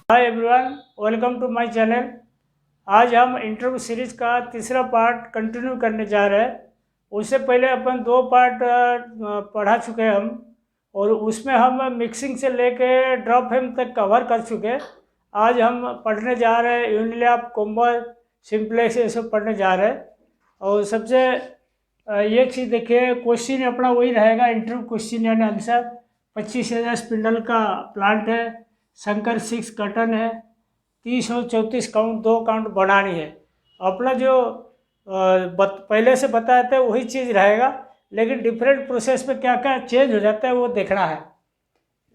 Hi everyone, welcome to my channel. आज हम interview series का तीसरा पार्ट कंटिन्यू करने जा रहे हैं। उससे पहले अपन दो पार्ट पढ़ा चुके हैं हम, और उसमें हम मिक्सिंग से लेके ड्रॉप हेम तक कवर कर चुके हैं। आज हम पढ़ने जा रहे हैं यूनिलैब, कोम्बर, सिंप्लेक्स, ये सब पढ़ने जा रहे हैं। और सबसे ये चीज़ देखिए, क्वेश्चन अपना वही रहेगा, इंटरव्यू क्वेश्चन यानी आंसर। 25,000 स्पिंडल का प्लांट है, शंकर 6 कटन है, 30 और 34 काउंट, 2 काउंट बनानी है। अपना जो पहले से बताए थे वही चीज़ रहेगा, लेकिन डिफरेंट प्रोसेस में क्या क्या चेंज हो जाता है वो देखना है।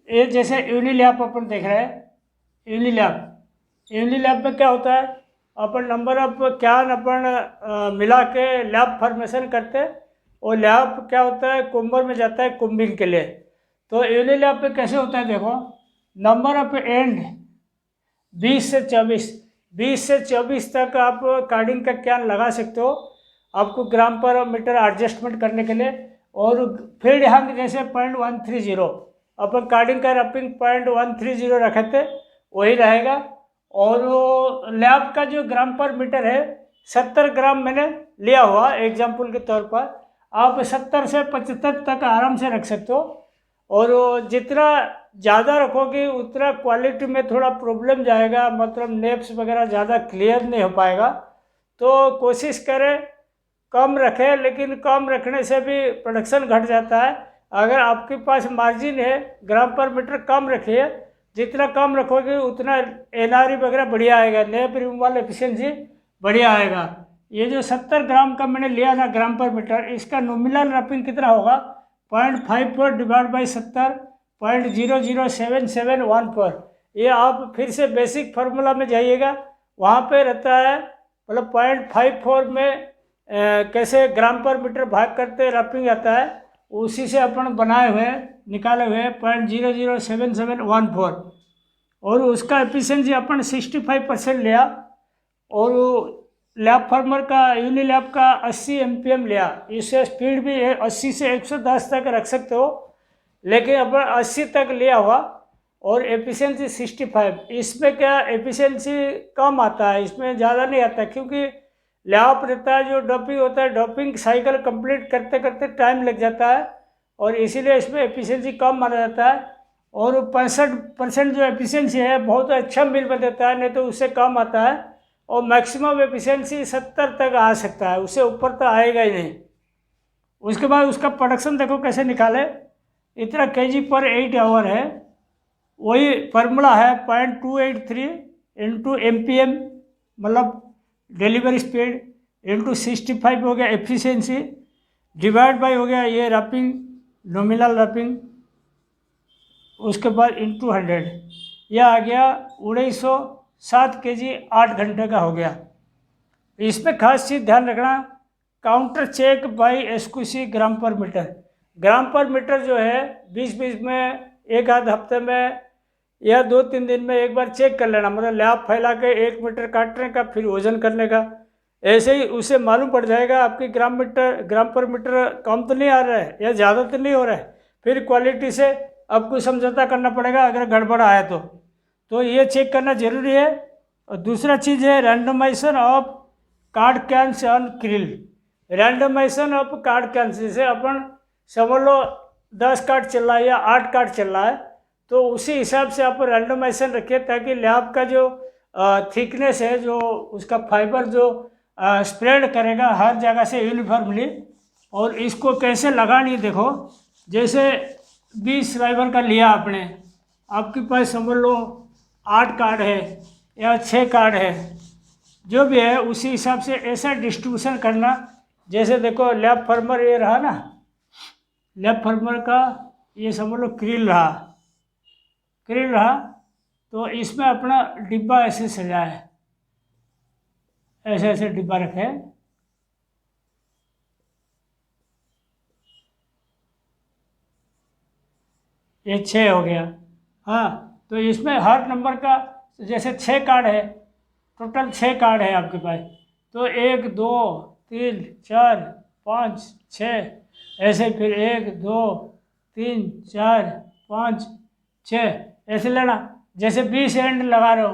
ये जैसे यूनिलैब अपन देख रहे हैं, यूनिलैब में क्या होता है, अपन नंबर ऑफ कैन अपन मिला के लैब फॉर्मेशन करते, और लैब क्या होता है, कुम्बर में जाता है कुम्बिंग के लिए। तो यूनिलैब पे कैसे होता है देखो, नंबर ऑफ एंड 20 से 24 तक आप कार्डिंग का कैन लगा सकते हो, आपको ग्राम पर मीटर एडजस्टमेंट करने के लिए। और फील्ड हंग जैसे 0.130, अपन कार्डिंग का रपिंग 0.130 रखे थे, वही रहेगा। और लैब का जो ग्राम पर मीटर है 70 ग्राम मैंने लिया हुआ एग्जाम्पल के तौर पर, आप 70 से 75 तक आराम से रख सकते हो। और जितना ज़्यादा रखोगे उतना क्वालिटी में थोड़ा प्रॉब्लम जाएगा, मतलब नेप्स वगैरह ज़्यादा क्लियर नहीं हो पाएगा। तो कोशिश करें कम रखें, लेकिन कम रखने से भी प्रोडक्शन घट जाता है। अगर आपके पास मार्जिन है, ग्राम पर मीटर कम रखिए, जितना कम रखोगे उतना एनआरई वगैरह बढ़िया आएगा, नेप रिमूवल एफिशिएंसी बढ़िया आएगा। ये जो 70 ग्राम का मैंने लिया ना ग्राम पर मीटर, इसका नॉमिनल रैपिंग कितना होगा, 0.54 डिवाइड बाई 70, 0.007714। ये आप फिर से बेसिक फार्मूला में जाइएगा, वहाँ पे रहता है, मतलब 0.54 में कैसे ग्राम पर मीटर भाग करते रैपिंग आता है, उसी से अपन बनाए हुए निकाले हुए 0.007714। और उसका एफिशिएंसी अपन 65% लिया। और लैब फार्मर का यूनिलैब का 80 MPM लिया। इससे स्पीड भी 80 से 110 तक रख सकते हो, लेकिन अपन 80 तक लिया हुआ। और एफिशिएंसी 65। इसमें क्या एफिशिएंसी कम आता है, इसमें ज़्यादा नहीं आता, क्योंकि लैब रहता है जो डॉपिंग होता है, डॉपिंग साइकिल कंप्लीट करते करते टाइम लग जाता है, और इसीलिए इसमें एफिशिएंसी कम माना जाता है। और 65% जो एफिशिएंसी है बहुत अच्छा मिल में देता है, नहीं तो उससे कम आता है। और मैक्सिमम एफिशिएंसी 70 तक आ सकता है, उससे ऊपर तो आएगा ही नहीं। उसके बाद उसका प्रोडक्शन देखो कैसे निकाले, इतना kg/8 है। वही फार्मूला है 0.283 इंटू MPM, मतलब डिलीवरी स्पीड, इंटू 65 हो गया एफिशिएंसी, डिवाइड बाई हो गया ये रैपिंग, नॉमिनल रैपिंग, उसके बाद इंटू 100, यह आ गया 1907 kg 8 घंटे का हो गया। इसमें खास चीज़ ध्यान रखना, काउंटर चेक बाई SQC ग्राम पर मीटर। ग्राम पर मीटर जो है 20-20 में, एक आध हफ्ते में या 2-3 दिन में एक बार चेक कर लेना, मतलब लैब फैला के 1 मीटर काटने का, फिर वजन करने का। ऐसे ही उसे मालूम पड़ जाएगा आपकी ग्राम पर मीटर कम तो नहीं आ रहा है या ज़्यादा तो नहीं हो रहा है। फिर क्वालिटी से आपको समझौता करना पड़ेगा अगर गड़बड़ आया तो ये चेक करना ज़रूरी है। और दूसरा चीज़ है randomisation of card cans on creel. Randomisation of card cans, जैसे अपन समझ लो 10 कार्ड चल रहा है या 8 कार्ड चल रहा है, तो उसी हिसाब से आप रैंडमाइजेशन रखिए, ताकि लैब का जो थिकनेस है, जो उसका फाइबर जो स्प्रेड करेगा हर जगह से यूनिफॉर्मली। और इसको कैसे लगानी देखो, जैसे 20 फाइबर का लिया आपने, आपके पास समझ लो 8 कार्ड है या 6 कार्ड है, जो भी है उसी हिसाब से ऐसा डिस्ट्रीब्यूशन करना। जैसे देखो लैब फार्मर ये रहा ना, लैब फार्मर का ये समझ लो क्रिल रहा, तो इसमें अपना डिब्बा ऐसे सजा है, ऐसे ऐसे डिब्बा रखे, ये 6 हो गया। हाँ, तो इसमें हर नंबर का जैसे 6 कार्ड है, टोटल 6 कार्ड है आपके पास, तो 1 2 3 4 5 6, ऐसे फिर 1 2 3 4 5 6 ऐसे लेना। जैसे 20 एंड लगा रहे हो,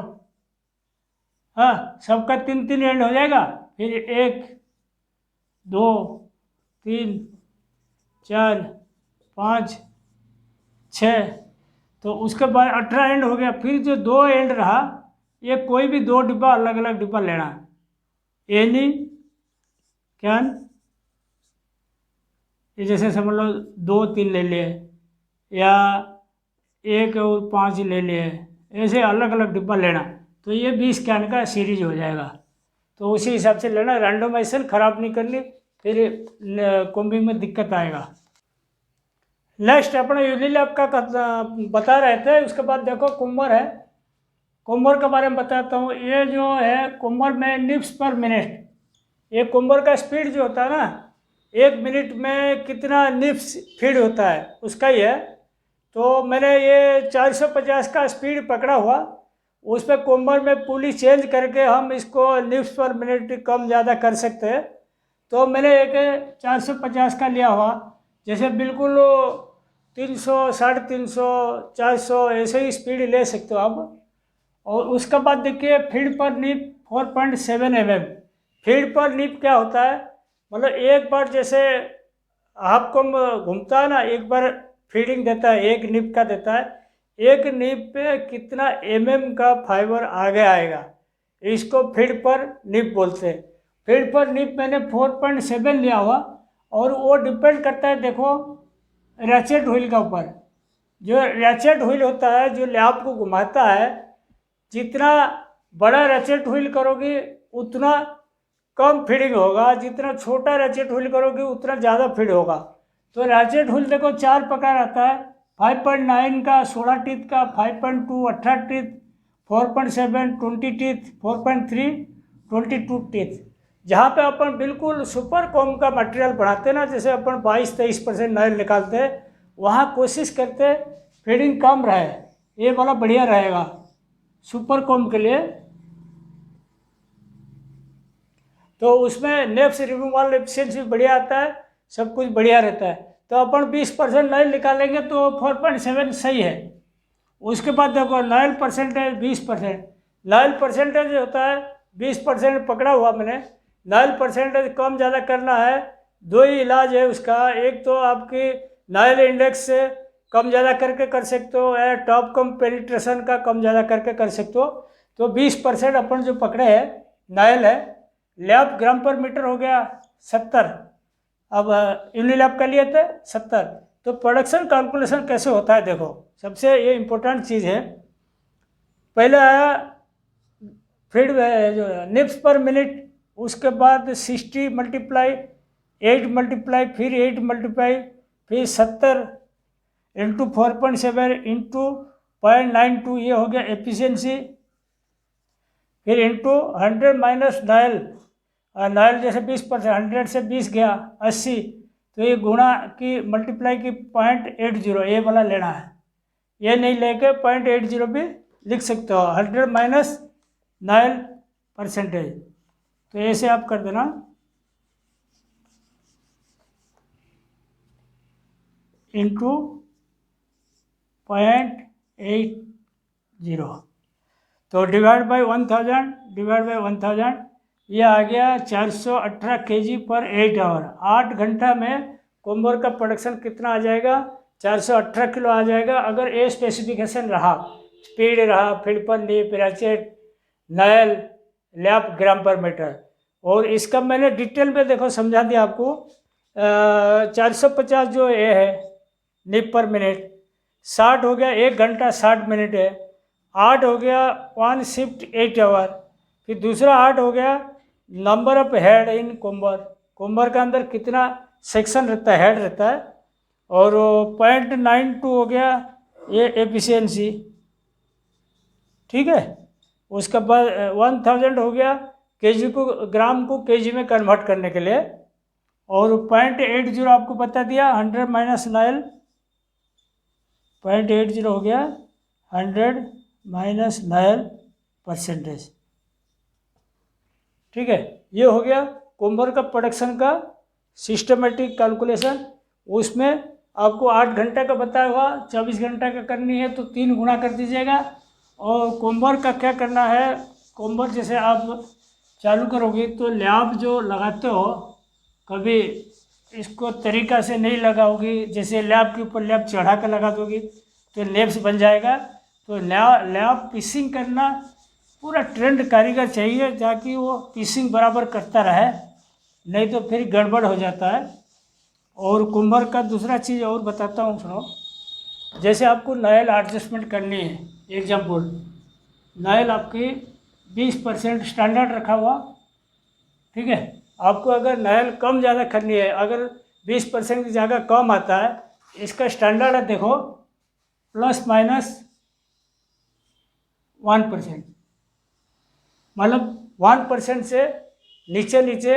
हाँ, सबका 3 एंड हो जाएगा। फिर 1 2 3 4 5 6, तो उसके बाद 18 एंड हो गया। फिर जो 2 एंड रहा, ये कोई भी 2 डिब्बा अलग अलग डिब्बा लेना है। एनी कैन, ये जैसे समझ लो 2 3 ले लिए, या 1 और 5 ले लिए, ऐसे अलग अलग डिब्बा लेना। तो ये 20 कैन का सीरीज हो जाएगा। तो उसी हिसाब से लेना, रैंडमाइजेशन ख़राब नहीं करनी, फिर कॉम्बिंग में दिक्कत आएगा। नेक्स्ट अपना यूनिलैब का बता रहे थे। उसके बाद देखो कुम्बर है, कुम्बर के बारे में बताता हूँ। ये जो है कुम्बर में निप्स पर मिनट, ये कुम्बर का स्पीड जो होता है ना, 1 मिनट में कितना निप्स फीड होता है उसका ही है। तो मैंने ये 450 का स्पीड पकड़ा हुआ, उस पर कुम्बर में पुली चेंज करके हम इसको निप्स पर मिनट कम ज़्यादा कर सकते हैं। तो मैंने एक 450 का लिया हुआ, जैसे बिल्कुल 300 350 400 ऐसे ही स्पीड ले सकते हो आप। और उसके बाद देखिए फीड पर निप 4.7 mm। फीड पर निप क्या होता है, मतलब एक बार जैसे हाफ कम घूमता है ना, एक बार फीडिंग देता है, एक निप का देता है, एक निप पे कितना का फाइबर आगे आएगा, इसको फीड पर निप बोलते हैं। फीड पर निप मैंने 4.7 लिया हुआ, और वो डिपेंड करता है देखो रैचेट व्हील का ऊपर। जो रैचेट व्हील होता है जो लैब को घुमाता है, जितना बड़ा रैचेट व्हील करोगे उतना कम फीडिंग होगा, जितना छोटा रैचेट व्हील करोगे उतना ज़्यादा फीड होगा। तो रैचेट व्हील देखो 4 प्रकार आता है, 5.9 का 16 टीथ का, 5.2 18 टीथ, 4.7 20 टीथ, 4.3 22 टीथ। जहाँ पे अपन बिल्कुल सुपर कॉम का मटेरियल बढ़ाते हैं ना, जैसे अपन 22-23% नाइल निकालते हैं, वहाँ कोशिश करते हैं फीडिंग कम रहे, ये वाला बढ़िया रहेगा सुपर कॉम के लिए। तो उसमें नेप्स रिमूवल एफिशिएंसी बढ़िया आता है, सब कुछ बढ़िया रहता है। तो अपन 20% नाइल निकालेंगे तो 4.7 सही है। उसके बाद देखो नाइल परसेंटेज 20%, नाइल परसेंटेज होता है 20% पकड़ा हुआ मैंने। नाइल परसेंटेज कम ज़्यादा करना है, 2 ही इलाज है उसका। एक तो आपकी नाइल इंडेक्स से कम ज़्यादा करके कर सकते हो, या टॉप कम पेनिट्रेशन का कम ज़्यादा करके कर सकते हो। तो 20% अपन जो पकड़े हैं नाइल है, लैब ग्राम पर मीटर हो गया 70, अब यूनिलैब का लिए थे 70। तो प्रोडक्शन कैलकुलेशन कैसे होता है देखो, सबसे ये इम्पोर्टेंट चीज़ है। पहले आया फीड जो निप्स पर मिनट, उसके बाद 60 मल्टीप्लाई 8 मल्टीप्लाई फिर 8 मल्टीप्लाई फिर 70 इंटू 4.7 इंटू 0.92, ये हो गया एफिशिएंसी। फिर इंटू 100 माइनस नाइल, नाइल जैसे 20%, 100 से 20 गया 80, तो ये गुणा की मल्टीप्लाई की 0.80, ये वाला लेना है। ये नहीं लेके 0.80 भी लिख सकते हो, 100 माइनस नाइल परसेंटेज। तो ऐसे आप कर देना, इंटू 0.80, तो डिवाइड बाई 1000, डिवाइड बाई 1000, ये आ गया 418 kg पर 8 आवर। 8 घंटा में कोम्बर का प्रोडक्शन कितना आ जाएगा, 418 किलो आ जाएगा, अगर ए स्पेसिफिकेशन रहा, स्पीड रहा, फीड पर लीप, रैचेट, नाइल, लैप, ग्राम पर मीटर। और इसका मैंने डिटेल में देखो समझा दिया आपको। 450 जो ए है निप पर मिनट, 60 हो गया 1 घंटा 60 मिनट है, 8 हो गया 1 शिफ्ट 8 आवर, फिर दूसरा 8 हो गया नंबर ऑफ हेड इन कोम्बर। कोम्बर के अंदर कितना सेक्शन रहता है, हेड रहता है। और 0.92 हो गया ये एफिशिएंसी, ठीक है। उसके बाद 1000 हो गया केजी को, ग्राम को केजी में कन्वर्ट करने के लिए। और 0.80 आपको बता दिया, 100 माइनस नाइल, 0.80 हो गया 100 माइनस नाइल परसेंटेज, ठीक है। ये हो गया कोम्बर का प्रोडक्शन का सिस्टमेटिक कैलकुलेशन। उसमें आपको 8 घंटे का बताया हुआ, 24 घंटे का करनी है तो 3 गुना कर दीजिएगा, और कोम्बर का क्या करना है, कोम्बर जैसे आप चालू करोगे तो लैब जो लगाते हो कभी इसको तरीका से नहीं लगाओगी, जैसे लैब के ऊपर लैब चढ़ा कर लगा दोगी तो नेप्स बन जाएगा। तो लैब पिसिंग करना पूरा ट्रेंड कारीगर चाहिए ताकि वो पिसिंग बराबर करता रहे, नहीं तो फिर गड़बड़ हो जाता है। और कुम्भर का दूसरा चीज़ और बताता हूँ, सुनो। जैसे आपको नायल एडजस्टमेंट करनी है, एग्जाम्पल नायल आपकी 20% स्टैंडर्ड रखा हुआ, ठीक है। आपको अगर नायल कम ज़्यादा करनी है, अगर 20% की जगह कम आता है, इसका स्टैंडर्ड है देखो ±1%, मतलब 1% से नीचे नीचे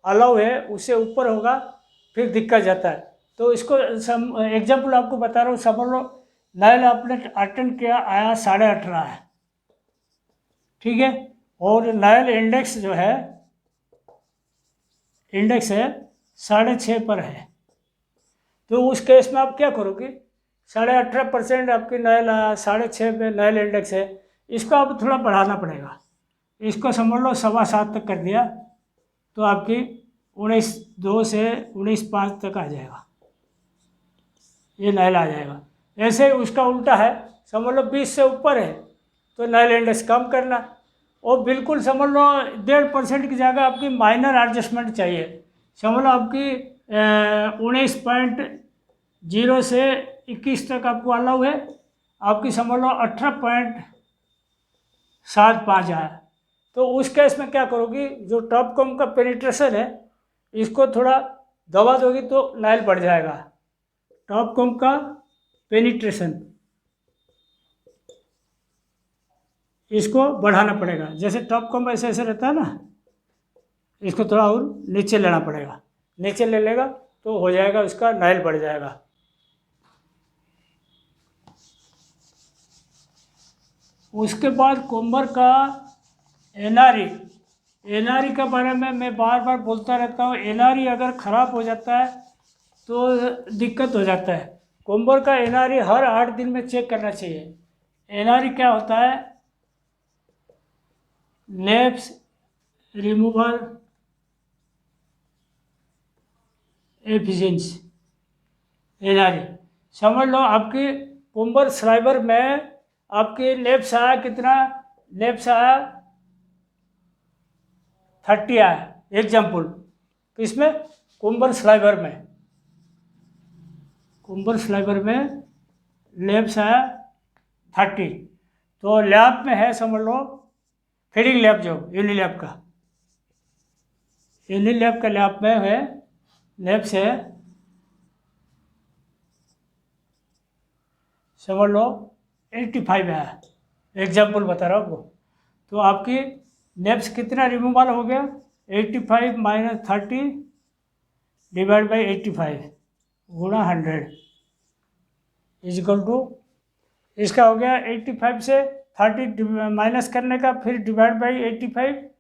अलाउ है, उससे ऊपर होगा फिर दिक्कत जाता है। तो इसको एग्जाम्पल आपको बता रहा हूँ, समझ लो नायल आपने अटेंड किया, आया 18.5 है, ठीक है। और नायल इंडेक्स जो है, इंडेक्स है 6.5 पर है, तो उस केस में आप क्या करोगे, 18.5% आपकी नायल 6.5 पे नायल इंडेक्स है, इसको आप थोड़ा बढ़ाना पड़ेगा। इसको समझ लो 7.25 तक कर दिया तो आपकी 19.2 से 19.5 तक आ जाएगा, ये नायल आ जाएगा। ऐसे ही उसका उल्टा है, समझ लो 20 से ऊपर है तो नायल इंडेक्स कम करना, और बिल्कुल समझ लो 1.5% की जगह आपकी माइनर एडजस्टमेंट चाहिए। समझ लो आपकी 19.0 से 21 तक आपको अलाउ है, आपकी समझ लो 18.75 आया, तो उस केस में क्या करोगी, जो टॉप कॉम का पेनिट्रेशन है इसको थोड़ा दबा दोगी तो नायल बढ़ जाएगा। टॉप कॉम का पेनिट्रेशन इसको बढ़ाना पड़ेगा, जैसे टॉप कॉम ऐसे ऐसे रहता है ना, इसको थोड़ा और नीचे लेना पड़ेगा, नीचे ले लेगा तो हो जाएगा, उसका नायल बढ़ जाएगा। उसके बाद कोम्बर का एनआरई, एनआरई के बारे में मैं बार बार बोलता रहता हूँ। एनआरई अगर ख़राब हो जाता है तो दिक्कत हो जाता है। कोम्बर का एनआरई हर 8 दिन में चेक करना चाहिए। एनआरई क्या होता है, नेप्स रिमूवल एफिशिएंसी, एनआरई। समझ लो आपकी कोम्बर स्लाइबर में आपके नेप्स आया कितना, नेप्स आया 30 आया, एग्जाम्पल किसमें, कोम्बर स्लाइबर में, कोम्बर स्लाइबर में नेप्स आया 30, तो लैब में है समझ लो फीडिंग लैब जो यूनिलैब का, यूनिलैब का लैब में है नेप्स है समझ लो 85 है, एग्जाम्पल बता रहा हूँ आपको। तो आपकी नेप्स कितना रिमूवल हो गया, 85 - 30 डिवाइड बाई 85 गुणा 100 इजिकल टू, इसका हो गया 85 से 30 माइनस करने का, फिर डिवाइड बाई 85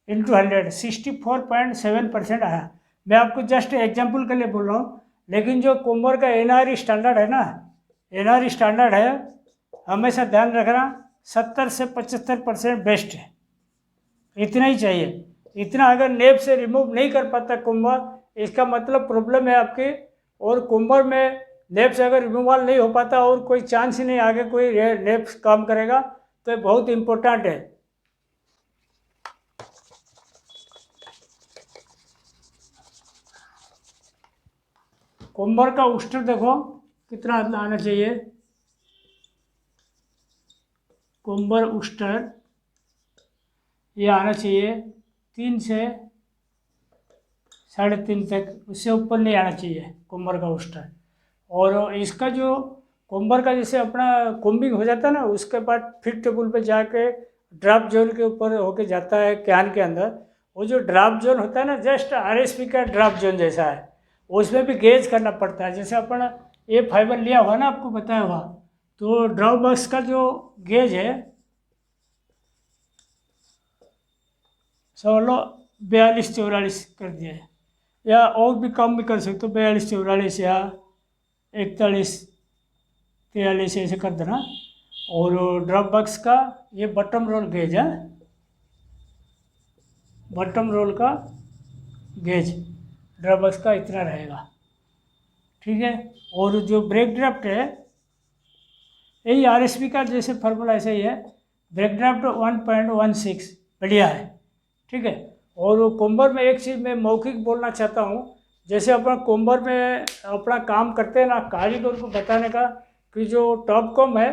इंटू 100, 64.7% आया। मैं आपको जस्ट एग्जाम्पल के लिए बोल रहा हूँ, लेकिन जो कोम्बर का एनआरई स्टैंडर्ड है ना, एनआरई स्टैंडर्ड है, हमेशा ध्यान रखना 70 से 75% बेस्ट है, इतना ही चाहिए। इतना अगर नेप से रिमूव नहीं कर पाता कोम्बर, इसका मतलब प्रॉब्लम है आपकी। और कोम्बर में नेप से अगर रिमूवल नहीं हो पाता और कोई चांस ही नहीं आगे कोई नेप काम करेगा, तो ये बहुत इम्पोर्टेंट है। कोम्बर का उस्टर देखो कितना आना चाहिए, कोम्बर उस्टर ये आना चाहिए 3 से 3.5 तक, उससे ऊपर नहीं आना चाहिए कोम्बर का उस्टर। और इसका जो कोम्बर का जैसे अपना कोम्बिंग हो जाता है ना, उसके बाद फिट टेबल पे जाके ड्राफ्ट जोन के ऊपर होके जाता है कैन के अंदर। वो जो ड्राफ्ट जोन होता है ना, जस्ट आरएसपी का ड्राफ्ट जोन जैसा है, उसमें भी गेज करना पड़ता है। जैसे अपन ये फाइबर लिया हुआ ना, आपको बताया हुआ, तो ड्राफ्ट बॉक्स का जो गेज है समझ लो 42-44 कर दिया है, या और भी कम भी कर सकते हो, 42-44 या 41-43 ऐसे कर देना। और ड्रॉप बॉक्स का ये बटम रोल गेज है, बटम रोल का गेज ड्रॉप बॉक्स का इतना रहेगा, ठीक है। और जो ब्रेक ड्राफ्ट है यही आरएसबी का जैसे फार्मूला ऐसे ही है, ब्रेक ड्राफ्ट 1.16 बढ़िया है, ठीक है। और वो कोम्बर में एक चीज़ मैं मौखिक बोलना चाहता हूँ, जैसे अपन कोम्बर में अपना काम करते हैं ना, कारीगर को बताने का कि जो टॉप कॉम है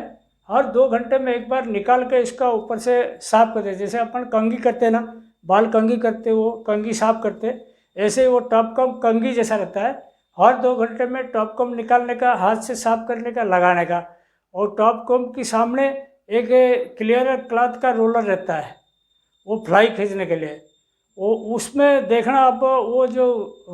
हर 2 घंटे में एक बार निकाल के इसका ऊपर से साफ करते हैं। जैसे अपन कंघी करते हैं ना, बाल कंघी करते वो कंघी साफ करते, ऐसे ही वो टॉप कॉम कंघी जैसा रहता है। हर 2 घंटे में टॉप कॉम निकालने का, हाथ से साफ करने का, लगाने का। और टॉप कॉम के सामने एक क्लियर क्लॉथ का रोलर रहता है, वो फ्लाई खींचने के लिए। वो उसमें देखना आप, वो जो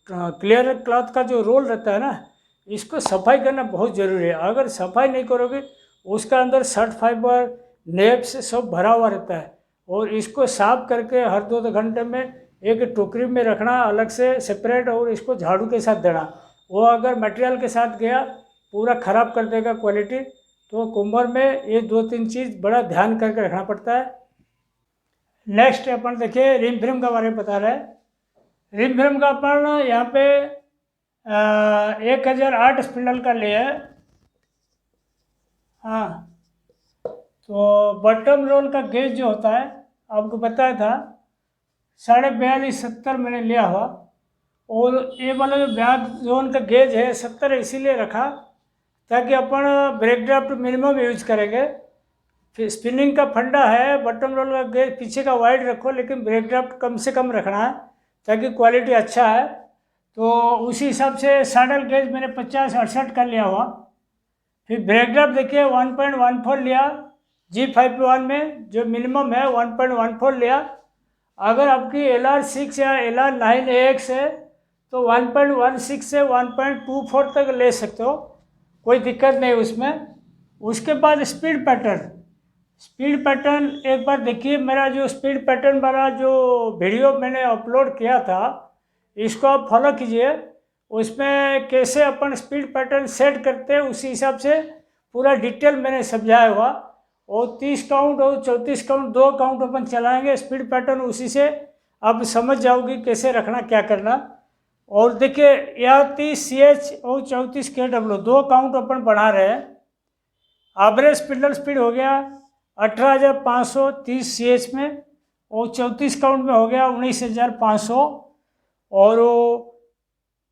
क्लियर क्लॉथ का जो रोल रहता है ना, इसको सफाई करना बहुत ज़रूरी है। अगर सफाई नहीं करोगे, उसका अंदर शर्ट फाइबर नेप से सब भरा हुआ रहता है। और इसको साफ करके हर 2 घंटे में एक टोकरी में रखना अलग से सेपरेट, और इसको झाड़ू के साथ देना। वो अगर मटेरियल के साथ गया पूरा ख़राब कर देगा क्वालिटी। तो कुम्भर में ये 2-3 चीज़ बड़ा ध्यान करके रखना पड़ता है। नेक्स्ट अपन देखिए रिम फ्रेम का बारे में बता रहे हैं। रिम फ्रेम का अपन यहाँ पे 1008 स्पिंडल का ले है। हाँ, तो बॉटम रोल का गेज जो होता है आपको बताया था 42.5-70 मैंने लिया हुआ। और ये वाला जो बैक जोन का गेज है 70 इसीलिए रखा ताकि अपन ब्रेक ड्राफ्ट मिनिमम यूज करेंगे। फिर स्पिनिंग का फंडा है, बॉटम रोल का गेज पीछे का वाइड रखो, लेकिन ब्रेक ड्राफ्ट कम से कम रखना है ताकि क्वालिटी अच्छा है। तो उसी हिसाब से सैडल गेज मैंने 50-68 का लिया हुआ। फिर ब्रेक ड्राफ्ट देखिए 1.14 लिया G51 में, जो मिनिमम है 1.14 लिया। अगर आपकी LR6 या LR9 AX है तो 1.16 से 1.24 तक ले सकते हो, कोई दिक्कत नहीं उसमें। उसके बाद स्पीड पैटर्न एक बार देखिए, मेरा जो स्पीड पैटर्न वाला जो वीडियो मैंने अपलोड किया था इसको आप फॉलो कीजिए। उसमें कैसे अपन स्पीड पैटर्न सेट करते हैं उसी हिसाब से पूरा डिटेल मैंने समझाया हुआ। और 30 काउंट और 34 काउंट 2 काउंट अपन चलाएंगे स्पीड पैटर्न, उसी से आप समझ जाओगे कैसे रखना क्या करना। और देखिए यहाँ 30 CH और 34 KW 2 काउंट अपन बढ़ा रहे हैं। एवरेज स्पिंडल स्पीड हो गया 18,530 CH में, और 34 काउंट में हो गया 19,500। और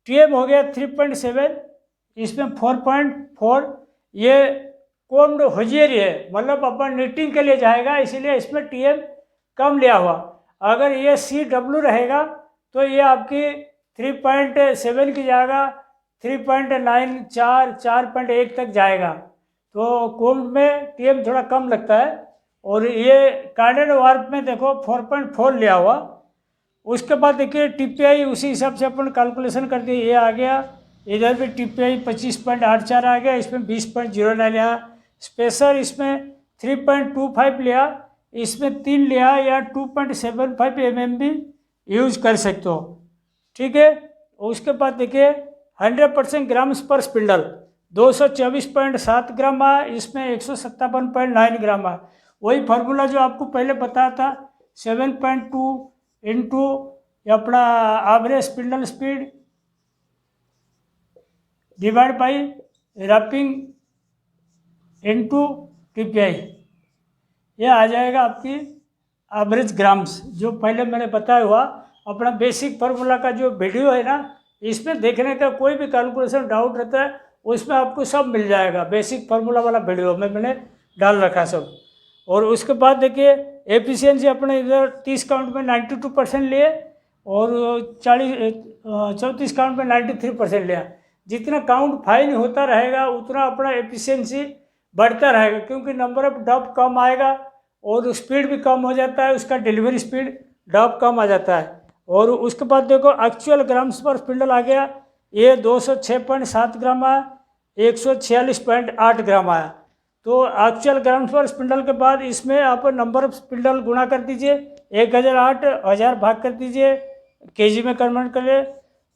TM हो गया 3.7, इसमें 4.4। ये कोम्ड होजियरी है, मतलब अपन नीटिंग के लिए जाएगा, इसीलिए इसमें TM कम लिया हुआ। अगर ये CW रहेगा तो ये आपकी 3.7 की जाएगा 3.9, 4.1 तक जाएगा। तो कोम्ड में TM थोड़ा कम लगता है। और ये कार्डेड वार्प में देखो 4.4 लिया हुआ। उसके बाद देखिए TPI उसी हिसाब से अपन कैलकुलेशन कर दिए, ये आ गया। इधर भी TPI 25.84 आ गया, इसमें 20.09 लिया। स्पेसर इसमें 3.25 लिया, इसमें 3 लिया, या 2.75 mm भी यूज कर सकते हो, ठीक है। उसके बाद देखिए 100% ग्राम्स पर स्पिंडल 224.7 ग्राम आया, इसमें 157.9 ग्राम आया। वही फार्मूला जो आपको पहले बताया था 7.2 इंटू अपना average spindle speed divide by wrapping into TPI, ये आ जाएगा आपकी एवरेज ग्राम्स। जो पहले मैंने बताया हुआ अपना बेसिक फार्मूला का जो वीडियो है ना, इसमें देखने का कोई भी कैलकुलेशन डाउट रहता है उसमें आपको सब मिल जाएगा। बेसिक फार्मूला वाला वीडियो में मैंने डाल रखा सब। और उसके बाद देखिए एफिशिएंसी अपने इधर 30 काउंट में 92% लिए, और 34 काउंट में 93% लिया। जितना काउंट फाइन होता रहेगा उतना अपना एफिशिएंसी बढ़ता रहेगा, क्योंकि नंबर ऑफ ड्रॉप कम आएगा और स्पीड भी कम हो जाता है, उसका डिलीवरी स्पीड ड्रॉप कम आ जाता है। और उसके बाद देखो एक्चुअल ग्राम्स पर स्पिंडल आ गया, ये 206.7 ग्राम आया, 146.8 ग्राम आया। तो एक्चुअल ग्राम्स पर स्पिंडल के बाद इसमें आप नंबर ऑफ स्पिंडल गुणा कर दीजिए, 1008 1000 भाग कर दीजिए, केजी में कन्वर्ट करिए,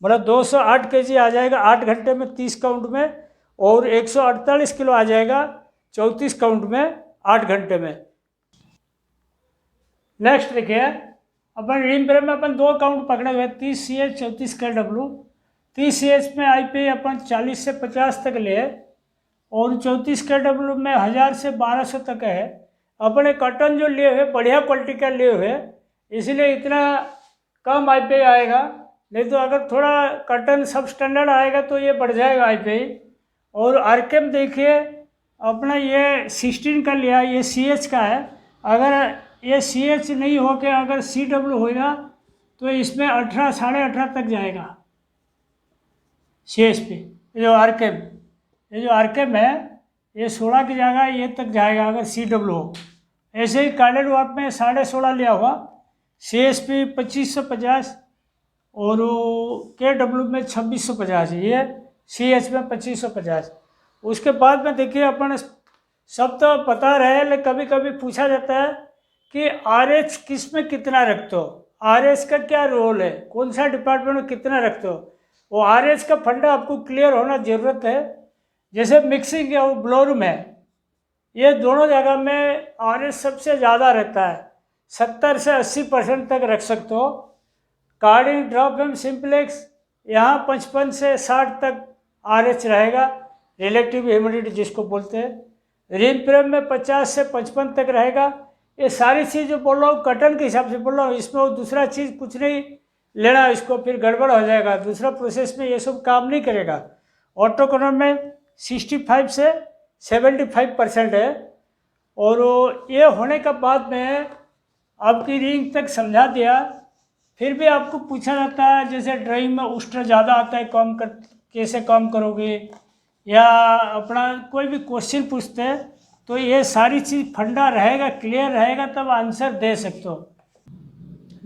मतलब 208 kg आ जाएगा 8 घंटे में 30 काउंट में। और 148 किलो आ जाएगा 34 काउंट में 8 घंटे में। नेक्स्ट देखिए, अपन रिम फ्रेम में अपन 2 काउंट पकड़े हुए 30 CH 34 KW। 30 CH में IP अपन 40 से 50 तक ले और 34 KW में 1000 से 1200 तक है। अपने कॉटन जो लिए हुए बढ़िया क्वालिटी का लिए हुए, इसलिए इतना कम IP आएगा। नहीं तो अगर थोड़ा कॉटन सब स्टैंडर्ड आएगा तो ये बढ़ जाएगा IP। और RKM देखिए, अपना ये 16 का लिया, ये CH का है। अगर ये CH नहीं हो के अगर CW होगा तो इसमें 18 18.5 तक जाएगा CH पे। ये जो RKM है ये 16 की जगह ये तक जाएगा अगर CW हो। ऐसे ही कार्डेड वाट में 16.5 लिया हुआ, CSP 2550 और KW में 2650 है, ये CH में 2550। उसके बाद में देखिए, अपन सब तो पता रहे, लेकिन कभी कभी पूछा जाता है कि RH किस में कितना रखते हो, RH का क्या रोल है, कौन सा डिपार्टमेंट में कितना रखते हो। वो RH का फंडा आपको क्लियर होना ज़रूरत है। जैसे मिक्सिंग या ब्लोर में, ये दोनों जगह में RH सबसे ज़्यादा रहता है, 70 से 80% तक रख सकते हो। कार्डिंग, ड्रॉप एम सिंप्लेक्स, यहाँ 55 से 60 तक RH रहेगा, रिलेटिव ह्यूमिडिटी जिसको बोलते हैं। रिम फ्रेम में 50 से 55 तक रहेगा। ये सारी चीज़ जो बोल रहा हूँ कटन के हिसाब से बोल रहा हूँ, इसमें वो दूसरा चीज़ कुछ नहीं लेना, इसको फिर गड़बड़ हो जाएगा, दूसरा प्रोसेस में ये सब काम नहीं करेगा। ऑटोकोनर में 65 से 75% है। और ये होने के बाद में आपकी रिंग तक समझा दिया। फिर भी आपको पूछा जाता है, जैसे ड्राइंग में उस्टर ज़्यादा आता है, कैसे काम करोगे, या अपना कोई भी क्वेश्चन पूछते हैं, तो ये सारी चीज़ फंडा रहेगा, क्लियर रहेगा, तब आंसर दे सकते हो।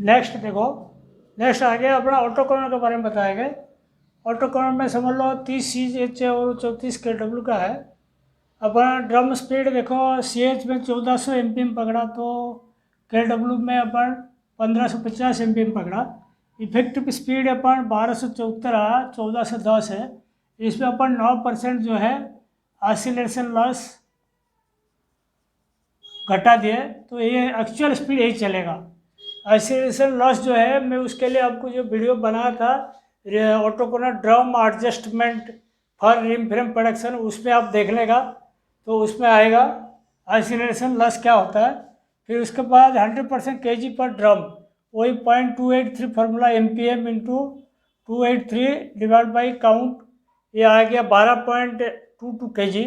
नेक्स्ट देखो, नेक्स्ट आगे अपना ऑटोकोनर के बारे में बताएंगे। ऑटोकोनर में समझ लो 30 CH और 34 KW का है। अपना ड्रम स्पीड देखो, CH में 1400 MPM पकड़ा तो KW में अपन 1550 MPM पकड़ा। इफेक्टिव स्पीड अपन 1274 आया, 1410 है। इसमें अपन 9% जो है ऑसिलेशन लॉस घटा दिए, तो ये एक्चुअल स्पीड यही चलेगा। ऑसिलेशन लॉस जो है, मैं उसके लिए आपको जो वीडियो बनाया था autoconer drum adjustment for rim frame production, उसमें आप देख लेगा तो उसमें आएगा ऑसिलेशन लॉस क्या होता है। फिर उसके बाद 100% kg पर ड्रम, वही 0.283 formula MPM into 283 divide by count, ये आ गया 12.22 kg।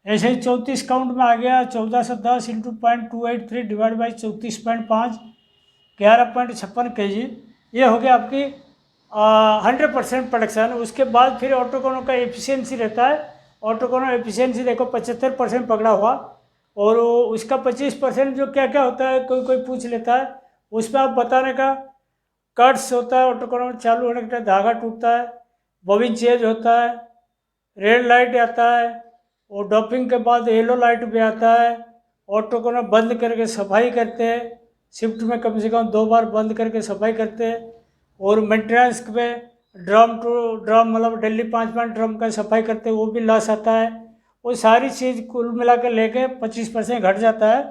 ऐसे ही 34 काउंट में आ गया 1410 इंटू 0.283 डिवाइड बाई 34.5, 11.56 kg। ये हो गया आपकी 100% प्रोडक्शन। उसके बाद फिर ऑटोकोनर का एफिशिएंसी रहता है। ऑटोकोनर एफिशिएंसी देखो 75% पकड़ा हुआ, और उसका 25% जो क्या क्या होता है कोई पूछ लेता है, उसमें आप बताने का। कट्स होता है, ऑटोकोनर चालू होने के टाइम धागा टूटता है, बॉबिन चेंज होता है, रेड लाइट आता है, और डॉपिंग के बाद येलो लाइट भी आता है। ऑटोकोनर बंद करके सफाई करते हैं, शिफ्ट में कम से कम 2 बार बंद करके सफाई करते हैं। और मेंटेनेंस में ड्रम टू ड्रम, मतलब डेली 5 ड्रम का सफाई करते हैं, वो भी लॉस आता है। वो सारी चीज़ कुल मिला कर लेके 25% घट जाता है।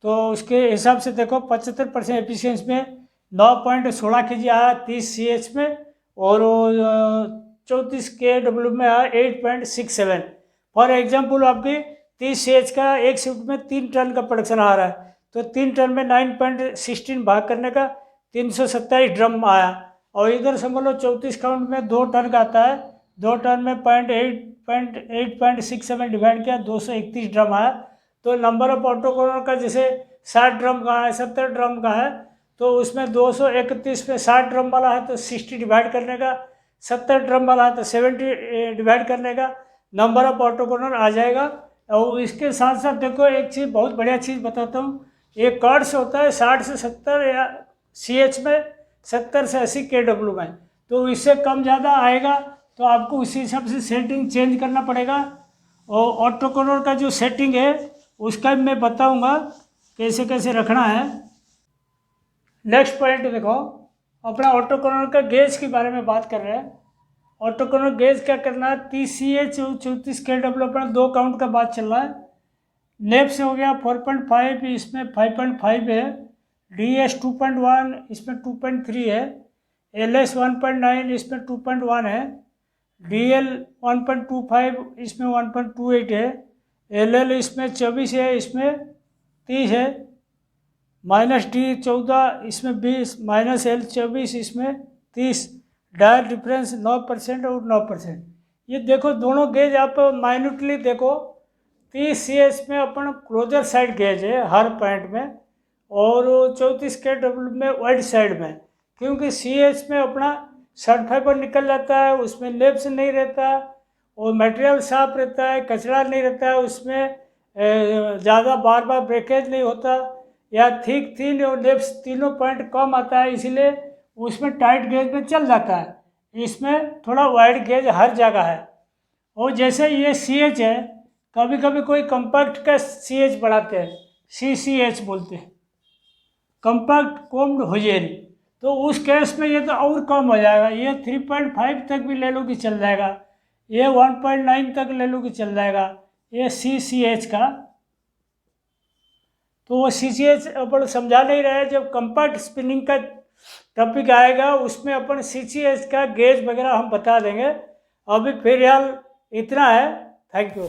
तो उसके हिसाब से देखो 75% एफिशिएंसी में 9.16 kg आया 30 CH में, और 34 KW में आया 8.67। फॉर एग्जाम्पल आपकी 30 CH का एक शिफ्ट में 3 टन का प्रोडक्शन आ रहा है, तो 3 टन में 9.16 भाग करने का 327 ड्रम आया। और इधर समझ लो 34 काउंट में 2 टन का आता है, 2 टन में 8.67 डिवाइड किया 231 ड्रम आया। तो नंबर ऑफ ऑटोकोनर का जैसे 60 ड्रम का है, 70 ड्रम का है, तो उसमें 231 में 60 ड्रम वाला है तो 60 डिवाइड करने का, 70 ड्रम वाला है तो 70 डिवाइड करने का, नंबर ऑफ ऑटोकोनर आ जाएगा। और इसके साथ साथ देखो एक चीज़, बहुत बढ़िया चीज़ बताता हूँ। ये कॉर्ड्स होता है 60 से 70 या CH में, 70 से 80 KW में, तो इससे कम ज़्यादा आएगा तो आपको उसी हिसाब से सेटिंग चेंज करना पड़ेगा। और ऑटोकोनर का जो सेटिंग है उसका भी मैं बताऊंगा कैसे कैसे रखना है। नेक्स्ट पॉइंट देखो, अपना ऑटोकोनर का गेज के बारे में बात कर रहे हैं। ऑटोकोनर गेज क्या करना है, 30 CH 34 KW अपना 2 काउंट का बात चल रहा है। नेप्स हो गया 4.5, इसमें 5.5 है। DS 2.1, इसमें 2.3 है। LS 1.9, इसमें 2.1 है। DL 1.25, इसमें 1.28 है। LL इसमें 24 है, इसमें 30 है। -D 14, इसमें 20, -L 24, इसमें 30। डायल डिफरेंस 9% और 9%। ये देखो दोनों गेज आप माइन्यूटली देखो। 30 CS में अपन क्लोजर साइड गेज है हर पॉइंट में, और 34 KW में वाइड साइड में। क्योंकि CS में अपना शर्ट फाइबर निकल जाता है, उसमें लेप्स नहीं रहता, और मटेरियल साफ रहता है, कचरा नहीं रहता है उसमें, ज़्यादा बार बार ब्रेकेज नहीं होता, या थिक थिन और लेप्स तीनों पॉइंट कम आता है, इसीलिए उसमें टाइट गेज में चल जाता है। इसमें थोड़ा वाइड गेज हर जगह है। और जैसे ये CH है, कभी कभी कोई कंपैक्ट का CH बढ़ाते हैं, CCH बोलते हैं, कंपैक्ट कोम्ड होजेरी। तो उस केस में ये तो और कम हो जाएगा, ये 3.5 तक भी ले लो कि चल जाएगा, ये 1.9 तक ले लो कि चल जाएगा, ये CCH का। तो वो CCH अपन समझा नहीं रहे, जब कंपैक्ट स्पिनिंग का टॉपिक आएगा उसमें अपन CCH का गेज वगैरह हम बता देंगे। अभी फिलहाल इतना है। Thank you.